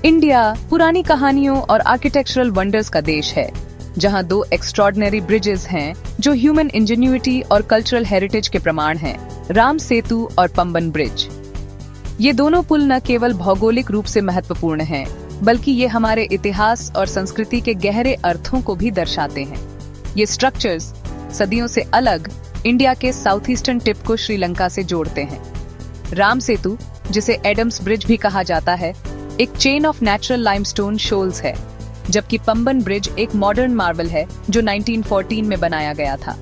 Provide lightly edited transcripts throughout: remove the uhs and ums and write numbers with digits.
India पुरानी कहानियों और आर्किटेक्चरल वंडर्स का देश है, जहां दो एक्स्ट्रॉर्डिनरी ब्रिजेस हैं जो ह्यूमन इंजेन्युइटी और कल्चरल हेरिटेज के प्रमाण हैं, राम सेतु और पंबन ब्रिज। ये दोनों पुल न केवल भौगोलिक रूप से महत्वपूर्ण हैं, बल्कि ये हमारे इतिहास और संस्कृति के गहरे अर्थों को भी दर्शाते हैं। ये स्ट्रक्चर्स सदियों से अलग इंडिया के साउथ ईस्टर्न टिप को श्रीलंका से जोड़ते हैं। राम सेतु, जिसे एडम्स ब्रिज भी कहा जाता है, एक chain of natural limestone shoals है, जबकि पंबन ब्रिज एक मॉडर्न मार्बल है जो 1914 में बनाया गया था।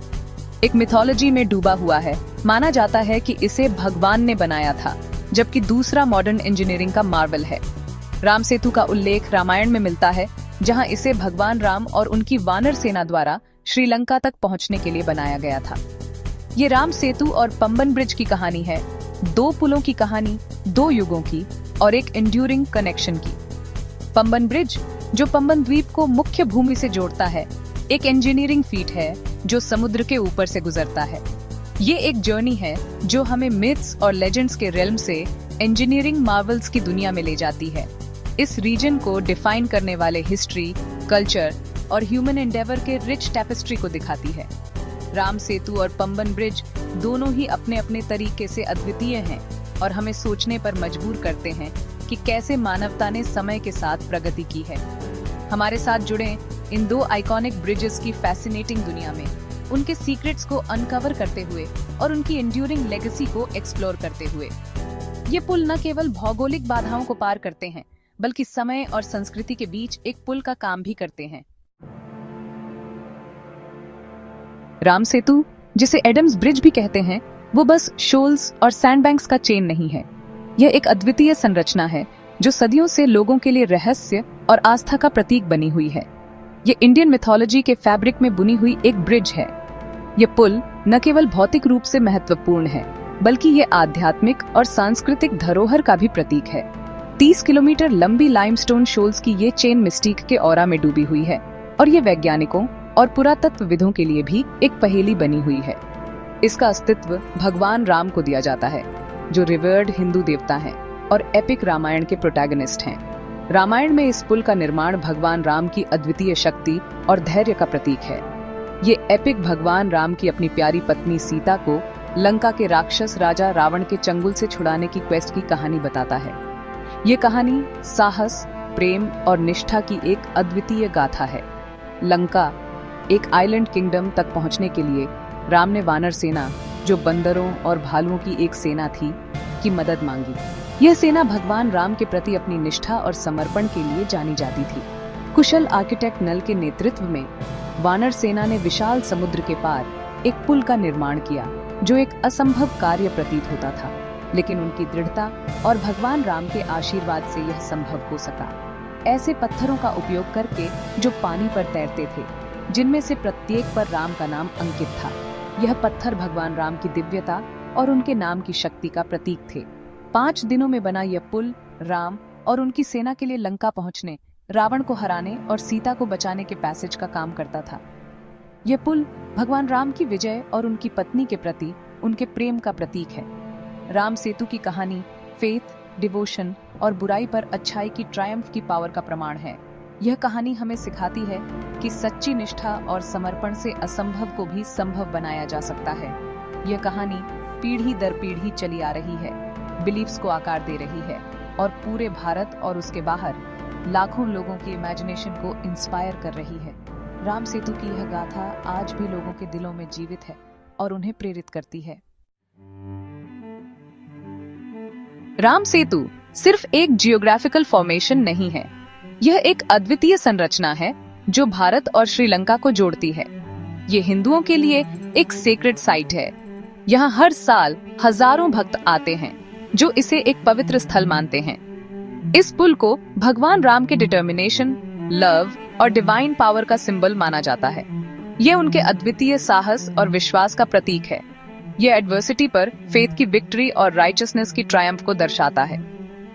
एक मिथोलॉजी में डूबा हुआ है। माना जाता है कि इसे भगवान ने बनाया था, जबकि दूसरा मॉडर्न इंजीनियरिंग का मार्वल है। राम सेतु का उल्लेख रामायण में मिलता है, जहां इसे भगवान राम और उनकी वानर सेना द्वारा श्रीलंका तक पहुंचने के लिए बनाया गया था। ये राम सेतु और पंबन ब्रिज की कहानी है, दो पुलों की कहानी, दो युगों की और एक एंड्यूरिंग कनेक्शन की। पंबन ब्रिज, जो पंबन द्वीप को मुख्य भूमि से जोड़ता है, एक इंजीनियरिंग फीट है जो समुद्र के ऊपर से गुजरता है। ये एक जर्नी है जो हमें मिथ्स और लेजेंड्स के रेल्म से इंजीनियरिंग मार्वल्स की दुनिया में ले जाती है। इस रीजन को डिफाइन करने वाले हिस्ट्री, कल्चर और ह्यूमन एंडेवर के रिच टेपेस्ट्री को दिखाती है। राम सेतु और पंबन ब्रिज दोनों ही अपने अपने तरीके से अद्वितीय हैं और हमें सोचने पर मजबूर करते हैं कि कैसे मानवता ने समय के साथ प्रगति की है। हमारे साथ जुड़े इन दो आइकॉनिक ब्रिजेस की फैसिनेटिंग दुनिया में, उनके सीक्रेट्स को अनकवर करते हुए और उनकी एंड्यूरिंग लेगेसी को एक्सप्लोर करते हुए। ये पुल न केवल भौगोलिक बाधाओं को पार करते हैं, बल्कि समय और संस्कृति के बीच एक पुल का काम भी करते हैं। राम सेतु, जिसे एडम्स ब्रिज भी कहते हैं, वो बस शोल्स और सैंडबैंक्स का चेन नहीं है। यह एक अद्वितीय संरचना है जो सदियों से लोगों के लिए रहस्य और आस्था का प्रतीक बनी हुई है। ये इंडियन मिथोलॉजी के फैब्रिक में बुनी हुई एक ब्रिज है। ये पुल न केवल भौतिक रूप से महत्वपूर्ण है, बल्कि ये आध्यात्मिक और सांस्कृतिक धरोहर का भी प्रतीक है। 30 किलोमीटर लंबी लाइमस्टोन शोल्स की ये चेन मिस्टीक के ऑरा में डूबी हुई है और ये वैज्ञानिकों और पुरातत्वविदों के लिए भी एक पहेली बनी हुई है। इसका अस्तित्व भगवान राम को दिया जाता है, जो रिवर्ड हिंदू देवता हैं और एपिक रामायण के प्रोटैगनिस्ट हैं। रामायण में इस पुल का निर्माण भगवान राम की अद्वितीय शक्ति और धैर्य का प्रतीक है। ये एपिक भगवान राम की अपनी प्यारी पत्नी सीता को लंका के राक्षस राजा रावण के चंगुल से छुड़ाने की क्वेस्ट की कहानी बताता है। ये कहानी साहस, प्रेम और निष्ठा की एक अद्वितीय गाथा है। लंका, एक आइलैंड किंगडम तक पहुंचने के लिए राम ने वानर सेना, जो बंदरों और भालुओं की एक सेना थी, की मदद मांगी। यह सेना भगवान राम के प्रति अपनी निष्ठा और समर्पण के लिए जानी जाती थी। कुशल आर्किटेक्ट नल के नेतृत्व में वानर सेना ने विशाल समुद्र के पार एक पुल का निर्माण किया, जो एक असंभव कार्य प्रतीत होता था, लेकिन उनकी दृढ़ता और भगवान राम के आशीर्वाद से यह संभव हो सका। ऐसे पत्थरों का उपयोग करके जो पानी पर तैरते थे, जिनमें से प्रत्येक पर राम का नाम अंकित था। यह पत्थर भगवान राम की दिव्यता और उनके नाम की शक्ति का प्रतीक थे। 5 दिनों में बना यह पुल राम और उनकी सेना के लिए लंका पहुंचने, रावण को हराने और सीता को बचाने के पैसेज का काम करता था। यह पुल भगवान राम की विजय और उनकी पत्नी के प्रति उनके प्रेम का प्रतीक है। राम सेतु की कहानी फेथ, डिवोशन और बुराई पर अच्छाई की ट्रायम्फ की पावर का प्रमाण है। यह कहानी हमें सिखाती है कि सच्ची निष्ठा और समर्पण से असंभव को भी संभव बनाया जा सकता है। यह कहानी पीढ़ी दर पीढ़ी चली आ रही है, बिलीफ्स को आकार दे रही है और पूरे भारत और उसके बाहर लाखों लोगों की इमेजिनेशन को इंस्पायर कर रही है। राम सेतु की यह गाथा आज भी लोगों के दिलों में जीवित है और उन्हें प्रेरित करती है। राम सेतु सिर्फ एक जियोग्राफिकल फॉर्मेशन नहीं है, यह एक अद्वितीय संरचना है जो भारत और श्रीलंका को जोड़ती है। ये हिंदुओं के लिए एक सेक्रेड साइट है। यहाँ हर साल हजारों भक्त आते हैं जो इसे एक पवित्र स्थल मानते हैं। इस पुल को भगवान राम के डिटर्मिनेशन, लव और डिवाइन पावर का सिंबल माना जाता है। यह उनके अद्वितीय साहस और विश्वास का प्रतीक है। यह एडवर्सिटी पर फेथ की विक्ट्री और राइचसनेस की ट्रायम्फ को दर्शाता है।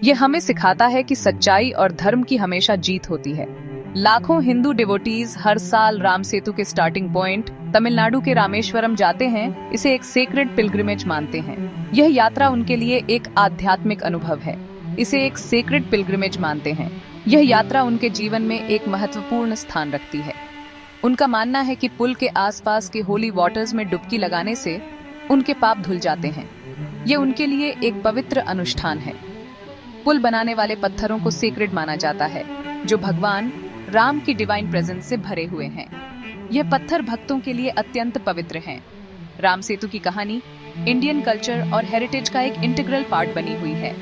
यह हमें सिखाता है कि सच्चाई और धर्म की हमेशा जीत होती है। लाखों हिंदू डिवोटीज हर साल राम सेतु के स्टार्टिंग पॉइंट तमिलनाडु के रामेश्वरम जाते हैं, इसे एक सेक्रेड पिलग्रिमेज मानते हैं। यह यात्रा उनके लिए एक आध्यात्मिक अनुभव है। इसे एक सेक्रेड पिलग्रिमेज मानते हैं। यह यात्रा उनके जीवन में एक महत्वपूर्ण स्थान रखती है। उनका मानना है कि पुल के आसपास के होली वाटर्स में डुबकी लगाने से उनके पाप धुल जाते हैं। यह उनके लिए एक पवित्र अनुष्ठान है। पुल बनाने वाले पत्थरों को सेक्रेड माना जाता है, जो भगवान राम की डिवाइन प्रेजेंस से भरे हुए हैं। यह पत्थर भक्तों के लिए अत्यंत पवित्र हैं। राम सेतु की कहानी इंडियन कल्चर और हेरिटेज का एक इंटीग्रल पार्ट बनी हुई है।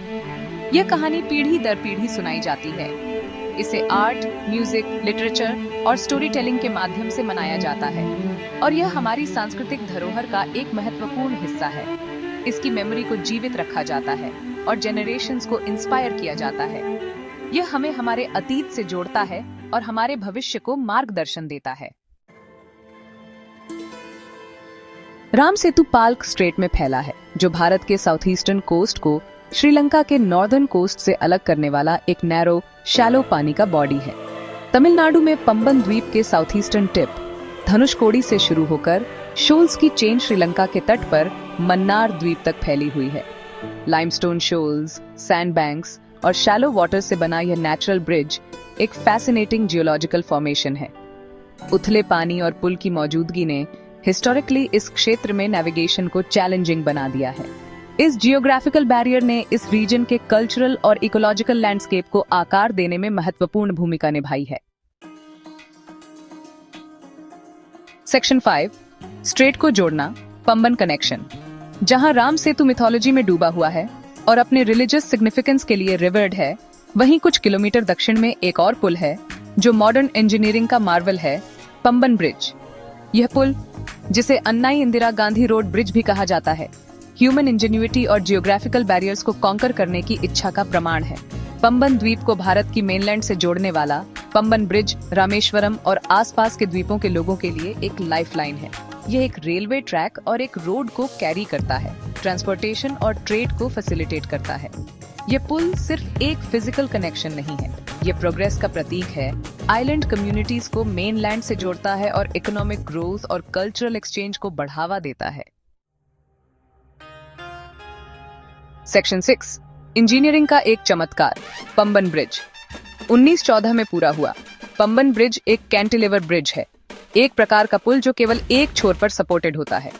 यह कहानी पीढ़ी दर पीढ़ी सुनाई जाती है। इसे आर्ट, म्यूजिक, लिटरेचर और स्टोरी टेलिंग के माध्यम से मनाया जाता है और यह हमारी सांस्कृतिक धरोहर का एक महत्वपूर्ण हिस्सा है। इसकी मेमोरी को जीवित रखा जाता है और जेनरेशंस को इंस्पायर किया जाता है। यह हमें हमारे अतीत से जोड़ता है और हमारे भविष्य को मार्गदर्शन देता है। राम सेतु पाल्क स्ट्रेट में फैला है, जो भारत के साउथ ईस्टर्न कोस्ट को श्रीलंका के नॉर्दर्न कोस्ट से अलग करने वाला एक नैरो, शैलो पानी का बॉडी है। तमिलनाडु में पंबन द्वीप के साउथ ईस्टर्न टिप धनुषकोडी से शुरू होकर शोल्स की चेन श्रीलंका के तट पर मन्नार द्वीप तक फैली हुई है। लाइमस्टोन शोल्स, सैंड बैंक्स और शैलो वाटर से बना यह नेचुरल ब्रिज एक फैसिनेटिंग जियोलॉजिकल फॉर्मेशन है। उथले पानी और पुल की मौजूदगी ने हिस्टोरिकली इस क्षेत्र में नेविगेशन को चैलेंजिंग बना दिया है। इस जियोग्राफिकल बैरियर ने इस रीजन के कल्चरल और इकोलॉजिकल लैंडस्केप को आकार देने में महत्वपूर्ण भूमिका निभाई है। सेक्शन 5, स्ट्रेट को जोड़ना, पंबन कनेक्शन। जहां राम सेतु मिथोलॉजी में डूबा हुआ है और अपने रिलीजियस सिग्निफिकेंस के लिए रिवर्ड है, वहीं कुछ किलोमीटर दक्षिण में एक और पुल है जो मॉडर्न इंजीनियरिंग का मार्वल है, पंबन ब्रिज। यह पुल, जिसे अन्नाई इंदिरा गांधी रोड ब्रिज भी कहा जाता है, ह्यूमन इंजेन्युइटी और जियोग्राफिकल बैरियर्स को कॉन्कर करने की इच्छा का प्रमाण है। पंबन द्वीप को भारत की मेनलैंड से जोड़ने वाला पंबन ब्रिज रामेश्वरम और आसपास के द्वीपों के लोगों के लिए एक लाइफलाइन है। यह एक रेलवे ट्रैक और एक रोड को कैरी करता है, ट्रांसपोर्टेशन और ट्रेड को फैसिलिटेट करता है। यह पुल सिर्फ एक फिजिकल कनेक्शन नहीं है, यह प्रोग्रेस का प्रतीक है। आइलैंड कम्युनिटीज को मेनलैंड से जोड़ता है और इकोनॉमिक ग्रोथ और कल्चरल एक्सचेंज को बढ़ावा देता है। सेक्शन 6, इंजीनियरिंग का एक चमत्कार, पंबन ब्रिज। 1914 में पूरा हुआ। पंबन ब्रिज एक कैंटिलीवर ब्रिज है, एक प्रकार का पुल जो केवल एक छोर पर सपोर्टेड होता है।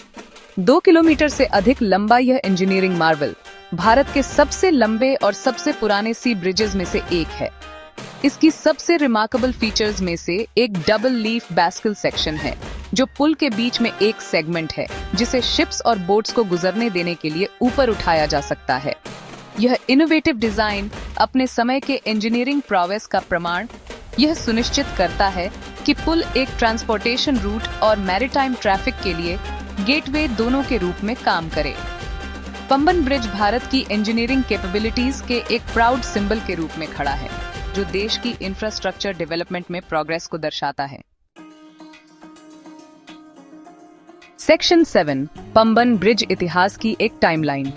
2 किलोमीटर से अधिक लंबा यह इंजीनियरिंग मार्वल भारत के सबसे लंबे और सबसे पुराने सी ब्रिजेस में से एक है। इसकी सबसे रिमार्केबल फीचर्स में से एक डबल लीफ बैस्कल सेक्शन है, जो पुल के बीच में एक सेगमेंट है जिसे शिप्स और बोट्स को गुजरने देने के लिए ऊपर उठाया जा सकता है। यह इनोवेटिव डिजाइन अपने समय के इंजीनियरिंग प्रोग्रेस का प्रमाण यह सुनिश्चित करता है कि पुल एक ट्रांसपोर्टेशन रूट और मैरीटाइम ट्रैफिक के लिए गेटवे दोनों के रूप में काम करे। पंबन ब्रिज भारत की इंजीनियरिंग कैपेबिलिटीज के एक प्राउड सिंबल के रूप में खड़ा है, जो देश की इंफ्रास्ट्रक्चर डेवलपमेंट में प्रोग्रेस को दर्शाता है। सेक्शन 7, पंबन ब्रिज इतिहास की एक टाइमलाइन।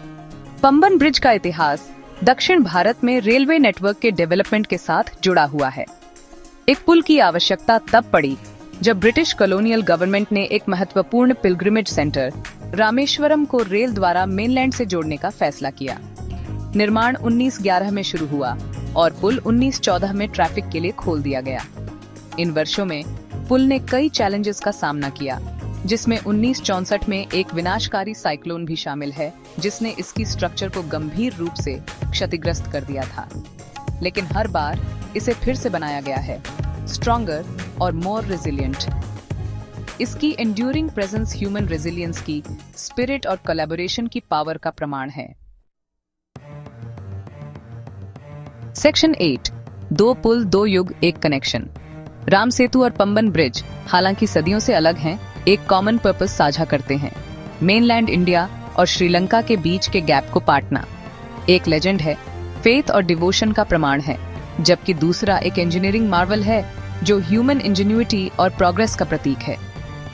पंबन ब्रिज का इतिहास दक्षिण भारत में रेलवे नेटवर्क के डेवलपमेंट के साथ जुड़ा हुआ है। एक पुल की आवश्यकता तब पड़ी जब ब्रिटिश कॉलोनियल गवर्नमेंट ने एक महत्वपूर्ण पिलग्रिमेज सेंटर रामेश्वरम को रेल द्वारा मेनलैंड से जोड़ने का फैसला किया। निर्माण 1911 में शुरू हुआ और पुल 1914 में ट्रैफिक के लिए खोल दिया गया। इन वर्षों में पुल ने कई चैलेंजेस का सामना किया, जिसमें 1964 में एक विनाशकारी साइक्लोन भी शामिल है, जिसने इसकी स्ट्रक्चर को गंभीर रूप से क्षतिग्रस्त कर दिया था। लेकिन हर बार इसे फिर से बनाया गया है, स्ट्रॉन्गर और मोर रेजिलिएंट। इसकी एंड्यूरिंग प्रेजेंस ह्यूमन रेजिलियंस की स्पिरिट और कोलैबोरेशन की पावर का प्रमाण है। सेक्शन 8, 2 पुल 2 युग एक कनेक्शन। राम सेतु और पंबन ब्रिज हालांकि सदियों से अलग हैं, एक कॉमन पर्पस साझा करते हैं, मेनलैंड इंडिया और श्रीलंका के बीच के गैप को पाटना। एक लेजेंड है, फेथ और डिवोशन का प्रमाण है, जबकि दूसरा एक इंजीनियरिंग मार्वल है जो ह्यूमन इंजेन्युइटी और प्रोग्रेस का प्रतीक है।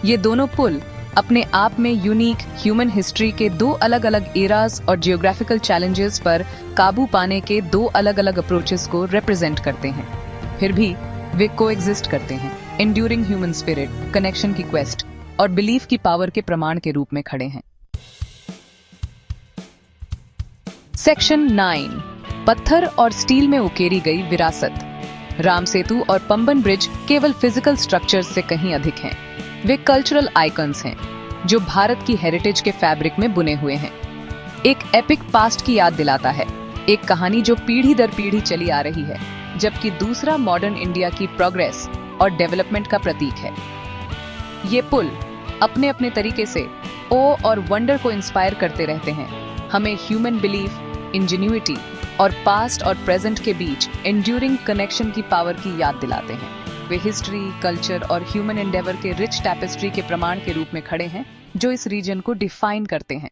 ये दोनों पुल अपने आप में यूनिक ह्यूमन हिस्ट्री के 2 अलग अलग एराज और जियोग्राफिकल चैलेंजेस पर काबू पाने के 2 अलग अलग अप्रोचेस को रिप्रेजेंट करते हैं। फिर भी वे कोएग्जिस्ट करते हैं, एंड्यूरिंग ह्यूमन स्पिरिट, कनेक्शन की क्वेस्ट और बिलीफ की पावर के प्रमाण के रूप में खड़े हैं। सेक्शन 9, पत्थर और स्टील में उकेरी गई विरासत। राम सेतु और पंबन ब्रिज केवल फिजिकल स्ट्रक्चर्स से कहीं अधिक हैं। वे कल्चरल आइकन्स हैं जो भारत की हेरिटेज के फैब्रिक में बुने हुए हैं। एक एपिक पास्ट की याद दिलाता है, एक कहानी जो पीढ़ी दर पीढ़ी चली आ रही है, जबकि दूसरा मॉडर्न इंडिया की प्रोग्रेस और डेवलपमेंट का प्रतीक है। ये पुल अपने अपने तरीके से ओ और वंडर को इंस्पायर करते रहते हैं, हमें ह्यूमन बिलीफ, इंजेन्युइटी और पास्ट और प्रेजेंट के बीच एंड्यूरिंग कनेक्शन की पावर की याद दिलाते हैं। वे हिस्ट्री, कल्चर और ह्यूमन एंडेवर के रिच टैपेस्ट्री के प्रमाण के रूप में खड़े हैं जो इस रीजन को डिफाइन करते हैं।